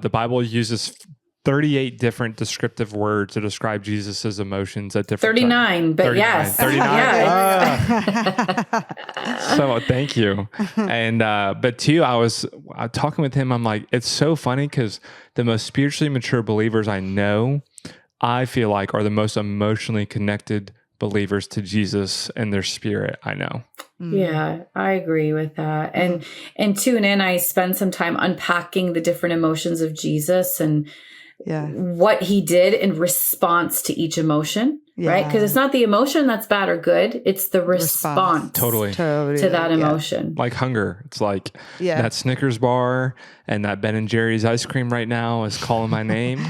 the Bible uses 38 different descriptive words to describe Jesus's emotions at different 39, times. but 39, yes. 39. So thank you. And but too, I was talking with him. I'm like, it's so funny because the most spiritually mature believers I know, I feel like, are the most emotionally connected believers to Jesus and their spirit I know. Yeah, I agree with that. And Tune In, I spend some time unpacking the different emotions of Jesus and what he did in response to each emotion, right? Because it's not the emotion that's bad or good. It's the response Totally. to that emotion. Like hunger. It's like that Snickers bar and that Ben and Jerry's ice cream right now is calling my name.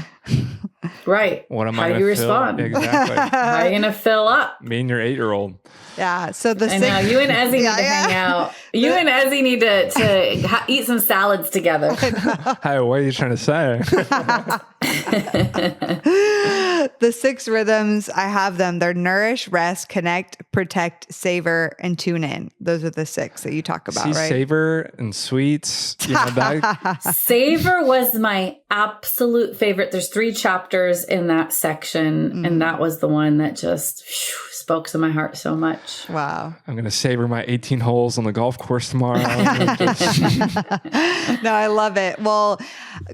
Right. What am How I do you respond? Exactly. How are you going to fill up? Me and your 8-year-old. Yeah. So I know. You and Ezzy need to hang out. You and Ezzy need to eat some salads together. Hey, what are you trying to say? The 6 rhythms, I have them. They're nourish, rest, connect, protect, savor, and tune in. Those are the 6 that you talk about, right? Savor and sweets. Savor was my absolute favorite. There's 3 chapters in that section, and that was the one that just spoke to my heart so much. Wow. I'm going to savor my 18 holes on the golf course tomorrow. No, I love it. Well,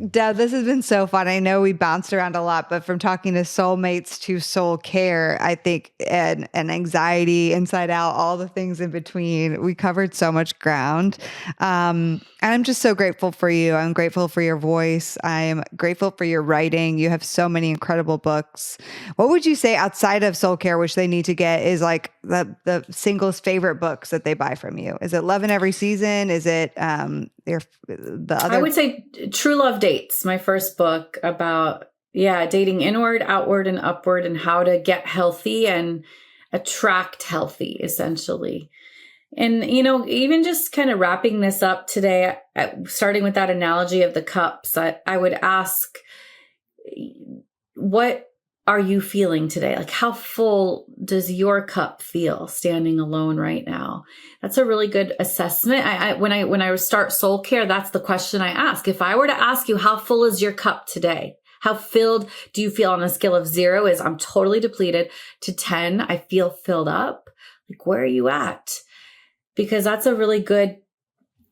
Deb, this has been so fun. I know we bounced around a lot, but from talking to soulmates to soul care, I think, and anxiety, inside out, all the things in between, we covered so much ground. And I'm just so grateful for you. I'm grateful for your voice. I'm grateful for your writing. You have so many incredible books. What would you say outside of soul care, which they need to get, is like the singles favorite books that they buy from you? Is it Love in Every Season? Is it the other? I would say True Love Dates, my first book about, dating inward, outward, and upward, and how to get healthy and attract healthy, essentially. And, even just kind of wrapping this up today, starting with that analogy of the cups, I would ask, what are you feeling today? Like, how full does your cup feel standing alone right now? That's a really good assessment. When I start soul care, that's the question I ask. If I were to ask you, how full is your cup today? How filled do you feel on a scale of 0 is I'm totally depleted to 10, I feel filled up? Like, where are you at? Because that's a really good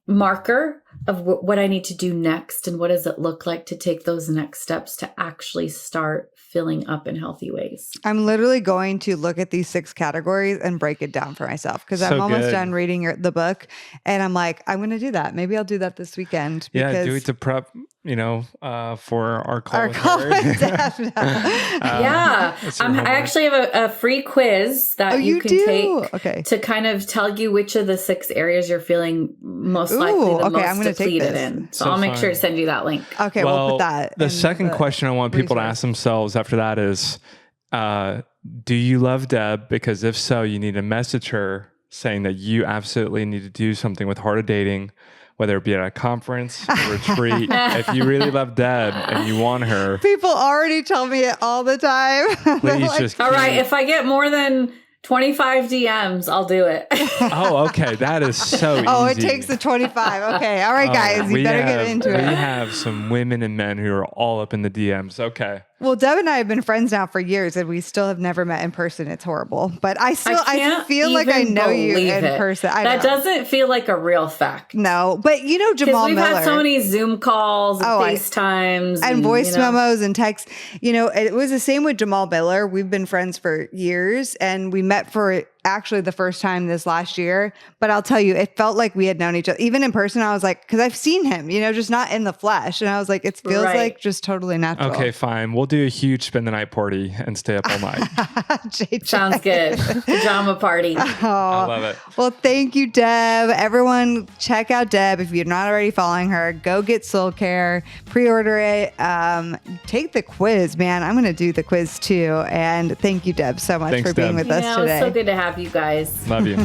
marker of what I need to do next, and what does it look like to take those next steps to actually start filling up in healthy ways. I'm literally going to look at these 6 categories and break it down for myself, because I'm almost done reading the book, and I'm like, I'm going to do that. Maybe I'll do that this weekend. Yeah, do it to prep, for our call with Deb. I actually have a free quiz that you can take to kind of tell you which of the 6 areas you're feeling most likely the most depleted in. So I'll make sure to send you that link. Okay, we'll put that. The second question I want people to ask themselves after that is, do you love Deb? Because if so, you need to message her saying that you absolutely need to do something with Heart of Dating, whether it be at a conference, a retreat. If you really love Deb and you want her. People already tell me it all the time. Please just all right, if I get more than 25 DMs, I'll do it. Oh, okay. That is so easy. Oh, it takes the 25. Okay. All right, guys. You better get into it. We have some women and men who are all up in the DMs. Okay. Well, Deb and I have been friends now for years, and we still have never met in person. It's horrible, but I feel like I know you in person. That doesn't feel like a real fact. No, but Jamal Miller. We've had so many Zoom calls, and FaceTimes, and voice memos and texts. It was the same with Jamal Miller. We've been friends for years, and we met for actually the first time this last year. But I'll tell you, it felt like we had known each other. Even in person, I was like, because I've seen him, just not in the flesh. And I was like, it feels like just totally natural. Okay, fine. We'll do a huge spend the night party and stay up all night. Sounds good. Pajama party. I love it. Well, thank you, Deb. Everyone, check out Deb. If you're not already following her, go get Soul Care, pre-order it, take the quiz, man. I'm going to do the quiz too. And thank you, Deb, so much for being with us today. It's so good to have you guys. Love you.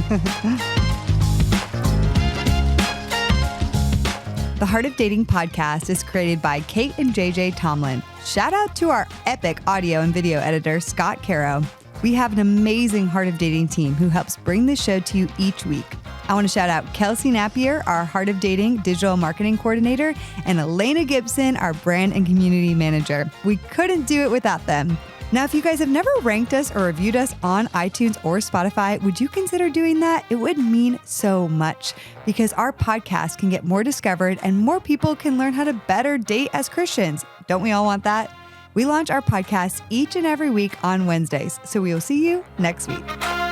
The Heart of Dating podcast is created by Kait and JJ Tomlin. Shout out to our epic audio and video editor, Scott Caro. We have an amazing Heart of Dating team who helps bring this show to you each week. I want to shout out Kelsey Napier, our Heart of Dating digital marketing coordinator, and Elena Gibson, our brand and community manager. We couldn't do it without them. Now, if you guys have never ranked us or reviewed us on iTunes or Spotify, would you consider doing that? It would mean so much because our podcast can get more discovered and more people can learn how to better date as Christians. Don't we all want that? We launch our podcast each and every week on Wednesdays, so we will see you next week.